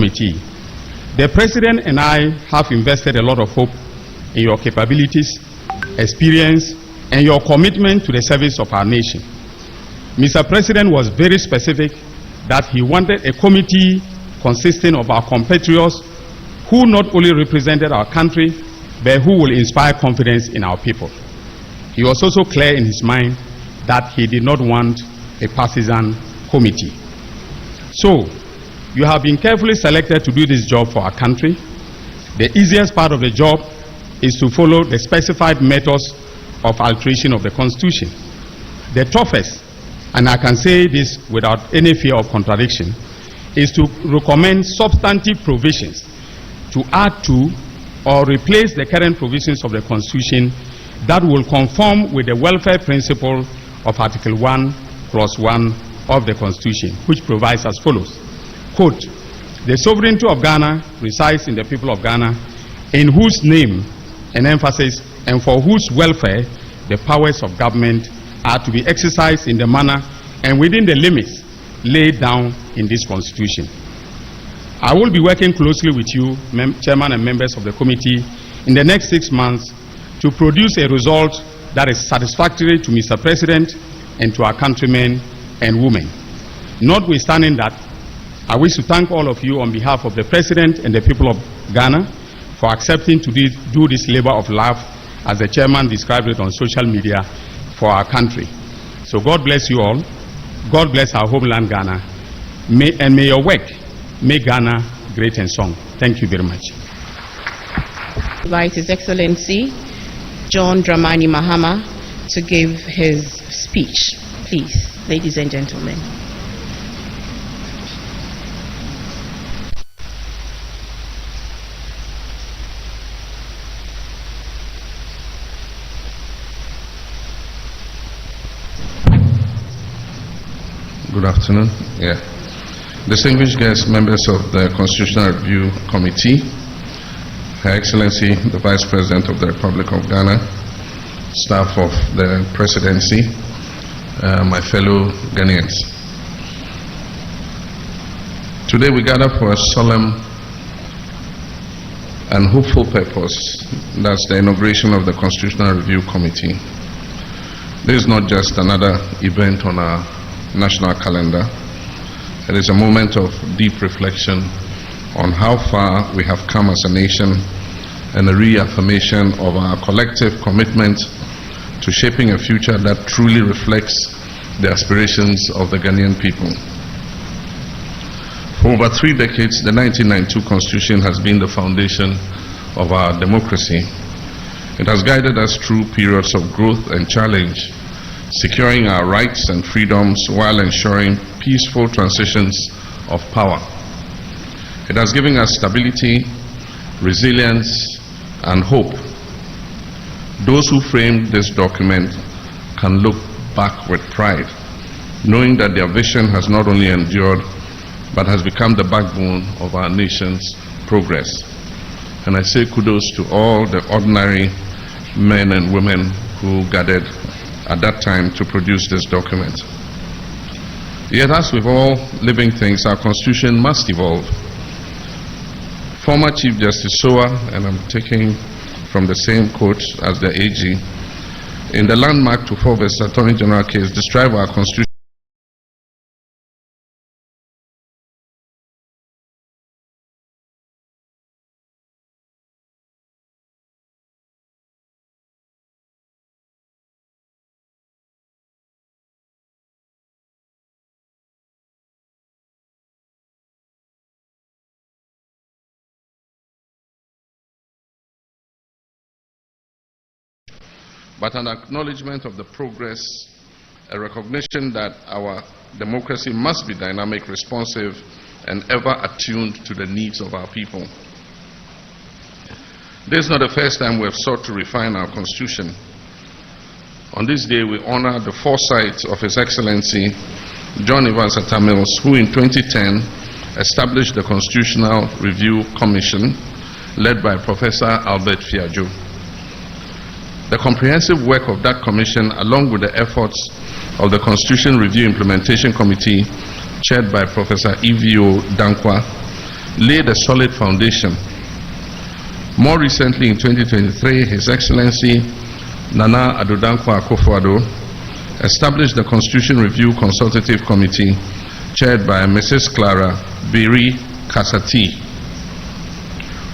committee. The President and I have invested a lot of hope in your capabilities, experience, and your commitment to the service of our nation. Mr. President was very specific that he wanted a committee consisting of our compatriots who not only represented our country, but who will inspire confidence in our people. He was also clear in his mind that he did not want a partisan committee. So, you have been carefully selected to do this job for our country. The easiest part of the job is to follow the specified methods of alteration of the Constitution. The toughest, and I can say this without any fear of contradiction, is to recommend substantive provisions to add to or replace the current provisions of the Constitution that will conform with the welfare principle of Article 1+1 of the Constitution, which provides as follows, quote, "The sovereignty of Ghana resides in the people of Ghana, in whose name and emphasis and for whose welfare the powers of government are to be exercised in the manner and within the limits laid down in this Constitution." I will be working closely with you, Chairman and members of the committee, in the next 6 months to produce a result that is satisfactory to Mr. President and to our countrymen and women. Notwithstanding that, I wish to thank all of you on behalf of the President and the people of Ghana for accepting to do this labor of love, as the Chairman described it on social media, for our country. So God bless you all. God bless our homeland Ghana. May your work make Ghana great and strong. Thank you very much. Invite His Excellency John Dramani Mahama to give his speech. Please, ladies and gentlemen. Good afternoon. Distinguished guests, members of the Constitutional Review Committee, Her Excellency, the Vice President of the Republic of Ghana, staff of the Presidency, my fellow Ghanaians. Today we gather for a solemn and hopeful purpose. That's the inauguration of the Constitutional Review Committee. This is not just another event on our national calendar. It is a moment of deep reflection on how far we have come as a nation and a reaffirmation of our collective commitment to shaping a future that truly reflects the aspirations of the Ghanaian people. For over 3 decades, the 1992 Constitution has been the foundation of our democracy. It has guided us through periods of growth and challenge, securing our rights and freedoms while ensuring peaceful transitions of power. It has given us stability, resilience, and hope. Those who framed this document can look back with pride, knowing that their vision has not only endured, but has become the backbone of our nation's progress. And I say kudos to all the ordinary men and women who gathered at that time to produce this document. Yet, as with all living things, our Constitution must evolve. Former Chief Justice Sowa, and I'm taking from the same quote as the AG, in the landmark to 4 vs. Attorney General case, described our Constitution but an acknowledgement of the progress, a recognition that our democracy must be dynamic, responsive, and ever attuned to the needs of our people. This is not the first time we have sought to refine our Constitution. On this day, we honor the foresight of His Excellency John Evans Atta Mills, who in 2010 established the Constitutional Review Commission, led by Professor Albert Fiajo. The comprehensive work of that commission, along with the efforts of the Constitution Review Implementation Committee, chaired by Professor E.V.O. Dankwa, laid a solid foundation. More recently, in 2023, His Excellency Nana Addo Dankwa Akufo-Addo established the Constitution Review Consultative Committee, chaired by Mrs. Clara Beri Kasati,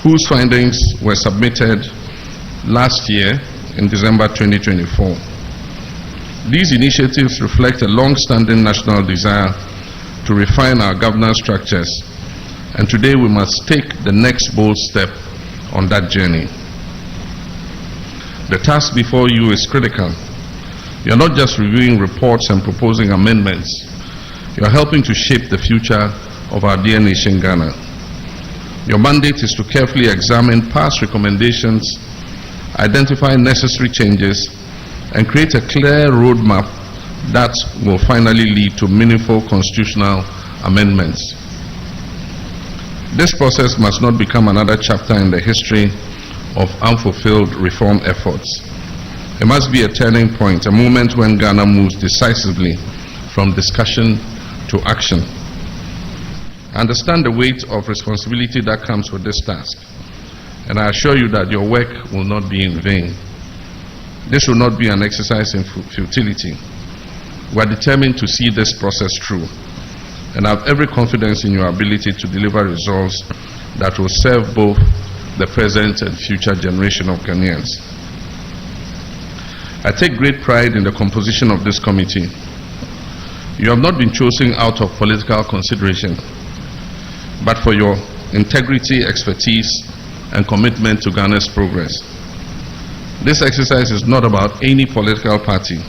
whose findings were submitted last year in December 2024. These initiatives reflect a long-standing national desire to refine our governance structures, and today we must take the next bold step on that journey. The task before you is critical. You are not just reviewing reports and proposing amendments. You are helping to shape the future of our dear nation, Ghana. Your mandate is to carefully examine past recommendations, identify necessary changes, and create a clear roadmap that will finally lead to meaningful constitutional amendments. This process must not become another chapter in the history of unfulfilled reform efforts. It must be a turning point, a moment when Ghana moves decisively from discussion to action. I understand the weight of responsibility that comes with this task, and I assure you that your work will not be in vain. This will not be an exercise in futility. We are determined to see this process through, and I have every confidence in your ability to deliver results that will serve both the present and future generation of Ghanaians. I take great pride in the composition of this committee. You have not been chosen out of political consideration, but for your integrity, expertise, and commitment to Ghana's progress. This exercise is not about any political party.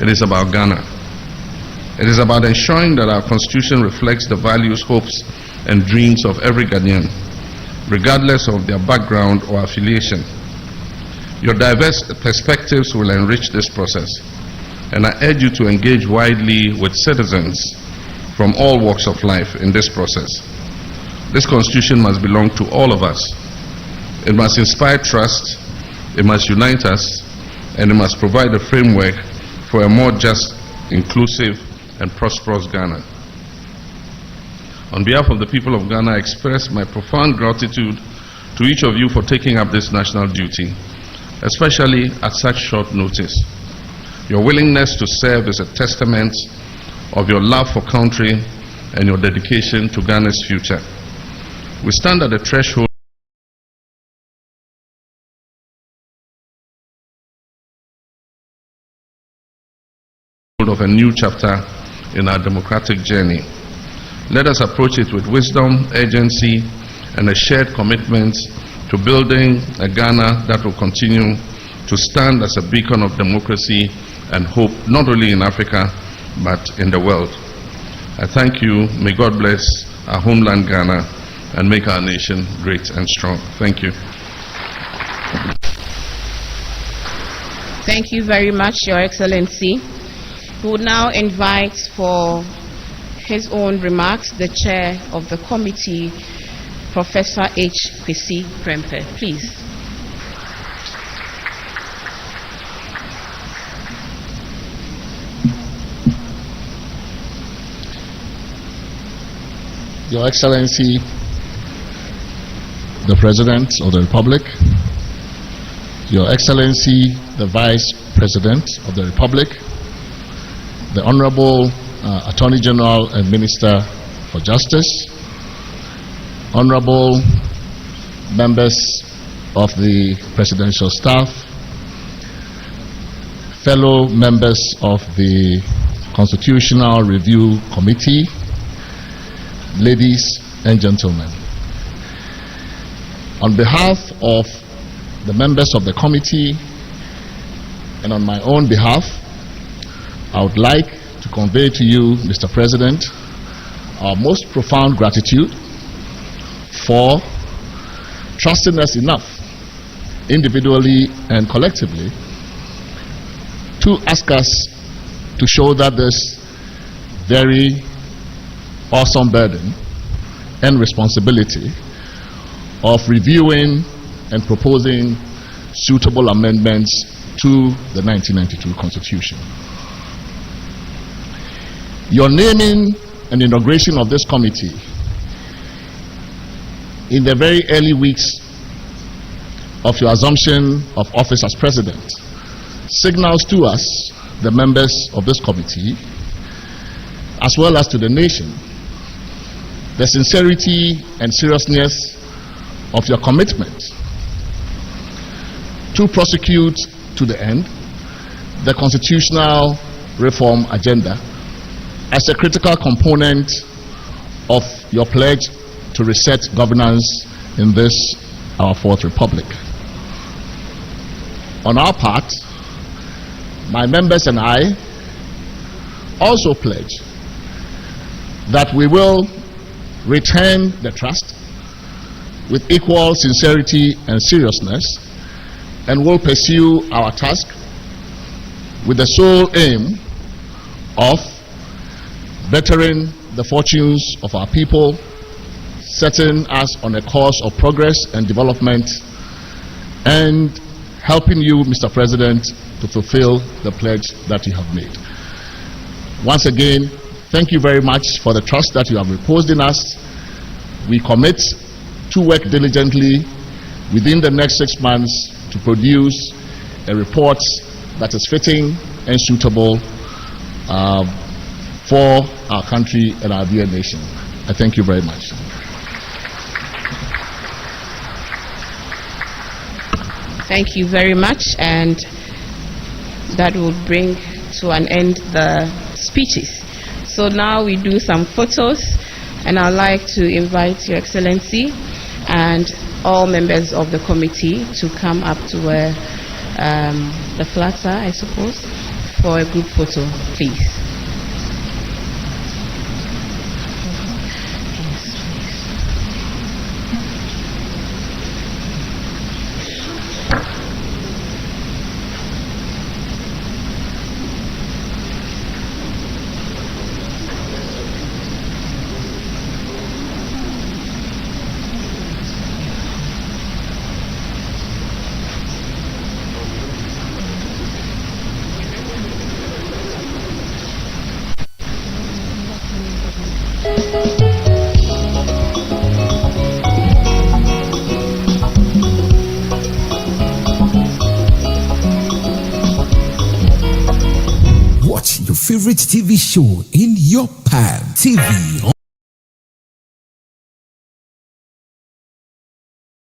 It is about Ghana. It is about ensuring that our constitution reflects the values, hopes, and dreams of every Ghanaian, regardless of their background or affiliation. Your diverse perspectives will enrich this process, and I urge you to engage widely with citizens from all walks of life in this process. This constitution must belong to all of us. It must inspire trust, it must unite us, and it must provide a framework for a more just, inclusive, and prosperous Ghana. On behalf of the people of Ghana, I express my profound gratitude to each of you for taking up this national duty, especially at such short notice. Your willingness to serve is a testament of your love for country and your dedication to Ghana's future. We stand at the threshold of a new chapter in our democratic journey. Let us approach it with wisdom, urgency, and a shared commitment to building a Ghana that will continue to stand as a beacon of democracy and hope, not only in Africa, but in the world. I thank you. May God bless our homeland Ghana and make our nation great and strong. Thank you. Thank you very much, Your Excellency. We will now invite for his own remarks the chair of the committee, Professor H. Kwesi Prempeh. Please. Your Excellency, the President of the Republic, Your Excellency, the Vice President of the Republic, the Honorable Attorney General and Minister for Justice, Honorable members of the Presidential Staff, fellow members of the Constitutional Review Committee, ladies and gentlemen. On behalf of the members of the committee and on my own behalf, I would like to convey to you, Mr. President, our most profound gratitude for trusting us enough, individually and collectively, to ask us to shoulder this very awesome burden and responsibility of reviewing and proposing suitable amendments to the 1992 Constitution. Your naming and inauguration of this committee in the very early weeks of your assumption of office as president signals to us, the members of this committee, as well as to the nation, the sincerity and seriousness of your commitment to prosecute to the end the constitutional reform agenda as a critical component of your pledge to reset governance in this, our fourth republic. On our part, my members and I also pledge that we will return the trust with equal sincerity and seriousness, and will pursue our task with the sole aim of bettering the fortunes of our people, setting us on a course of progress and development, and helping you, Mr. President, to fulfill the pledge that you have made. Once again, thank you very much for the trust that you have reposed in us. We commit to work diligently within the next 6 months to produce a report that is fitting and suitable for our country and our dear nation. I thank you very much. Thank you very much, and that will bring to an end the speeches. So now we do some photos, and I'd like to invite Your Excellency and all members of the committee to come up to where the flags are, I suppose, for a group photo, please. Favorite TV show in your palm. TV